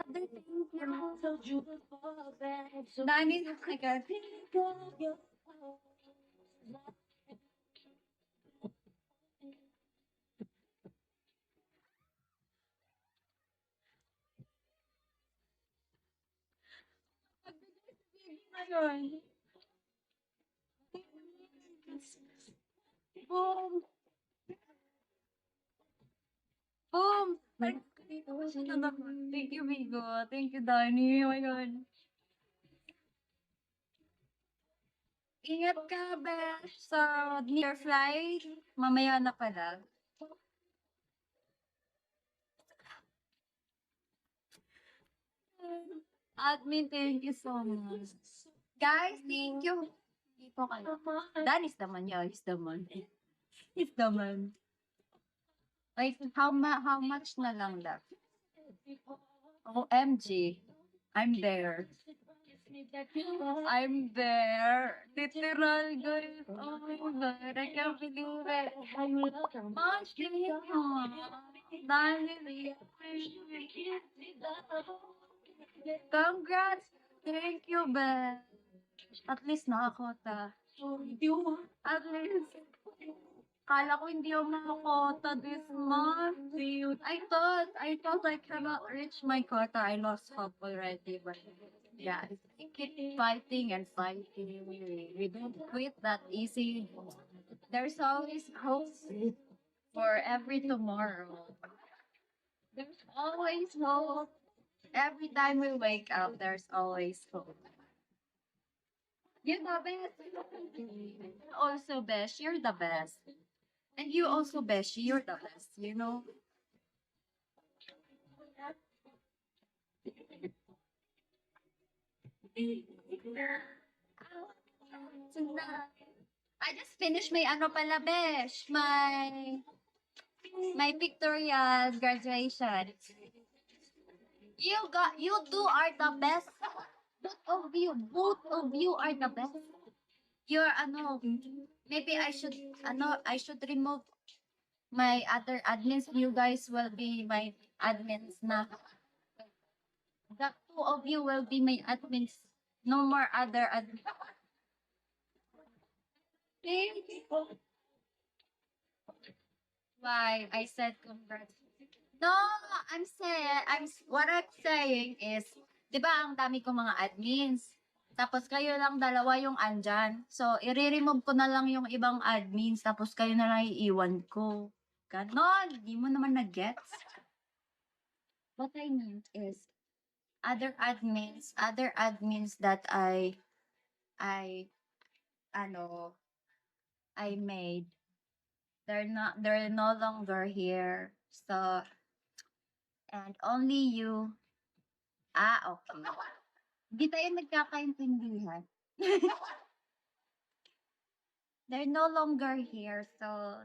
other things now. Dami na agad. Ayun. Boom! Boom! Thank you, Vigo. Thank you, Danny. Oh my God. Ingat ka, Besh, sa near flight. Mamaya na pala. Admin, thank you so much. Guys, thank you. Dito kayo. Dan is the man. Yeah, he's the man. He's the man. Like, how much na lang left? OMG. I'm there. I'm there. Literal, guys. Oh my God. I can't believe it. Much Dahil. Congrats. Thank you, Ben. At least nakakota. At least. Kala ko hindi ako makakota this month. I thought I cannot reach my quota. I lost hope already. But yeah, I keep fighting and fighting. We don't quit that easy. There's always hope for every tomorrow. There's always hope. Every time we wake up, there's always hope. You're the best. Also, Besh, you're the best. And you also, Beshi, you're the best, you know? I just finished my ano pala, Besh, my pictorial graduation. You two are the best. Both of you are the best. You're ano, maybe I should remove my other admins. You guys will be my admins na. The two of you will be my admins. No more other admins. Thank you. Why? I said congrats. No, what I'm saying is, di ba ang dami kong mga admins? Tapos kayo lang dalawa yung andyan. So, i-remove ko na lang yung ibang admins, tapos kayo na lang iiwan ko. Ganon, di mo naman na-gets. What I mean is, other admins that ano, I made, they're no longer here. So, and only you, okay. Di tayo nagkakaintindihan. They're no longer here, so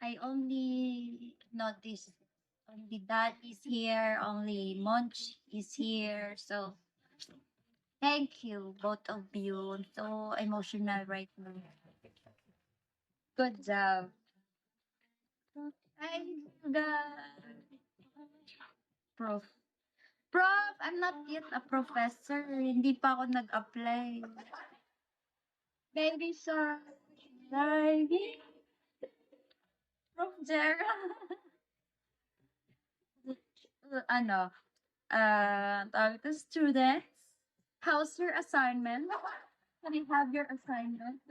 I only noticed only Dad is here, only Monch is here, so thank you, both of you. I'm so emotional right now. Good job. Thank God. Prof. Prof, I'm not yet a professor. Hindi pa ako nag-apply. Baby shark, baby. Prof. Jera. Ano, tawag ito, students, how's your assignment? Can I have your assignment?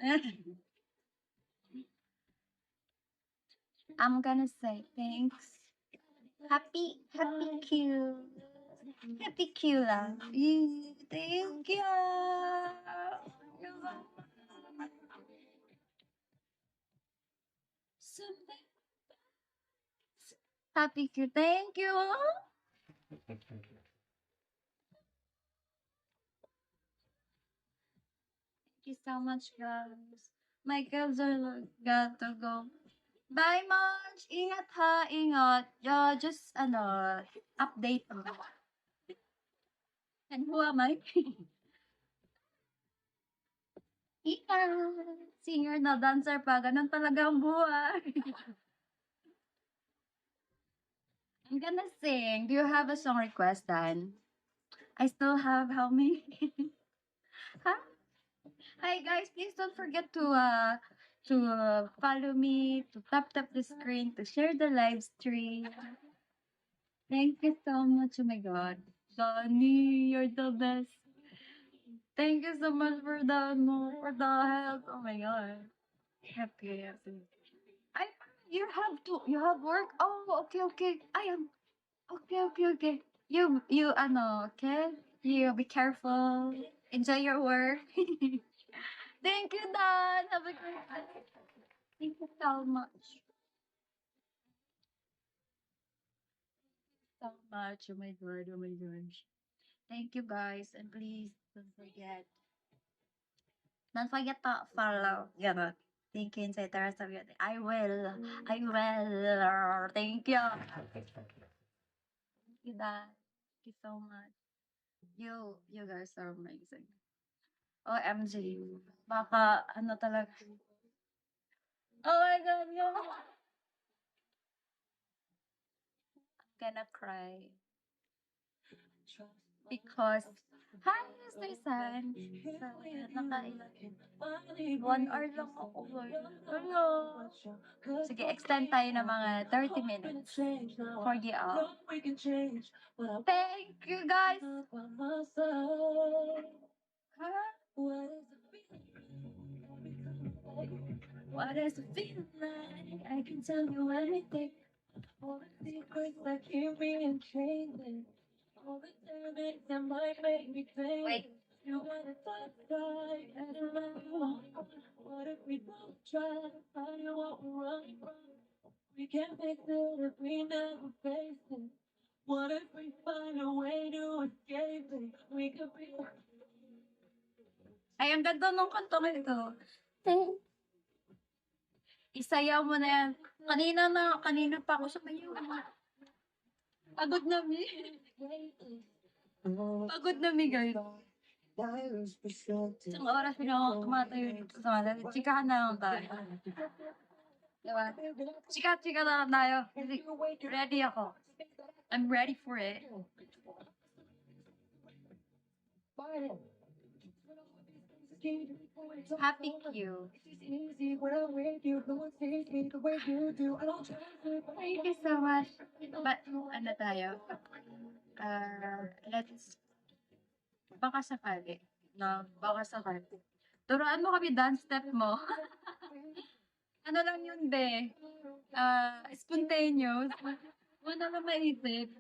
I'm gonna say thanks. Happy Q. Happy Q lang. Thank you. Happy Q. Thank you. Thank you so much, guys. My girls are got to go. Bye, Monch! Ingat ha, ingat. Just, update mo. And who am I? Ingat! Singer na dancer pa, ganun talaga ang buhay. I'm gonna sing. Do you have a song request, Dan? I still have how many? Huh? Hi guys, please don't forget to follow me, to tap the screen, to share the live stream. Thank you so much. Oh my god. Donnie, you're the best. Thank you so much for the no, for the help. Oh my god. Happy, happy. I you have work? Oh, okay, okay. I am okay, okay, okay. You ano, okay? You be careful. Enjoy your work. Thank you, Dan. Have a great day. Thank you so much. So much. Oh my god, oh my gosh. Thank you guys. And please don't forget to follow. Ganon. Thank you inside the rest of your day. I will. I will. Thank you. Thank you, Dan. Thank you so much. You guys are amazing. OMG. Baka, ano talaga. Oh my God, yeah. I'm gonna cry. Because, hi, Mr. San. So, yan, nakailan. 1 hour lang ako. Hello. Sige, extend tayo ng mga 30 minutes. 40 hours. Thank you, guys. Huh? What does it feel like? I can tell you anything. All the secrets that keep me in changing. All the things that might make me think. Wait. You gotta try, and what if we don't try to find what we're running from? We can't fix it if we never face it. What if we find a way to escape it? We could be. Ay, ang ganda nung kantong ito. Isayaw mo na yan. Kanina pa ako sa mayo. Pagod na mi. Pagod na mi, guys. Isang oras pinakakamato yun sa mga. Chikahan na lang tayo. Diba? Chika na lang tayo. Ready ako. I'm ready for it. Happy Q. Thank you so much. But, ano tayo? Let's, baka sakali. No, baka sakali. Turuan mo kami dance step mo. Ano lang yun, be? Spontaneous. Wala na maisip.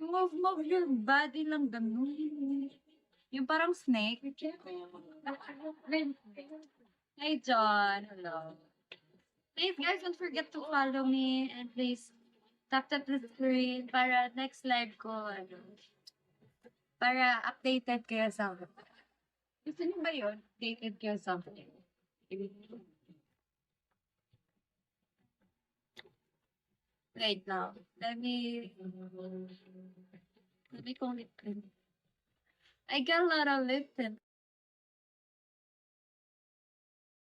Move your body lang ganun. Yung parang snake. Hey, John. Hello. Please, guys, don't forget to follow me and please tap the screen para next live ko, ano, para updated kayo sa akin. Gusto niyo ba yun? Updated kayo sa akin. Wait now. Let me call it. I got a lot of lip tint.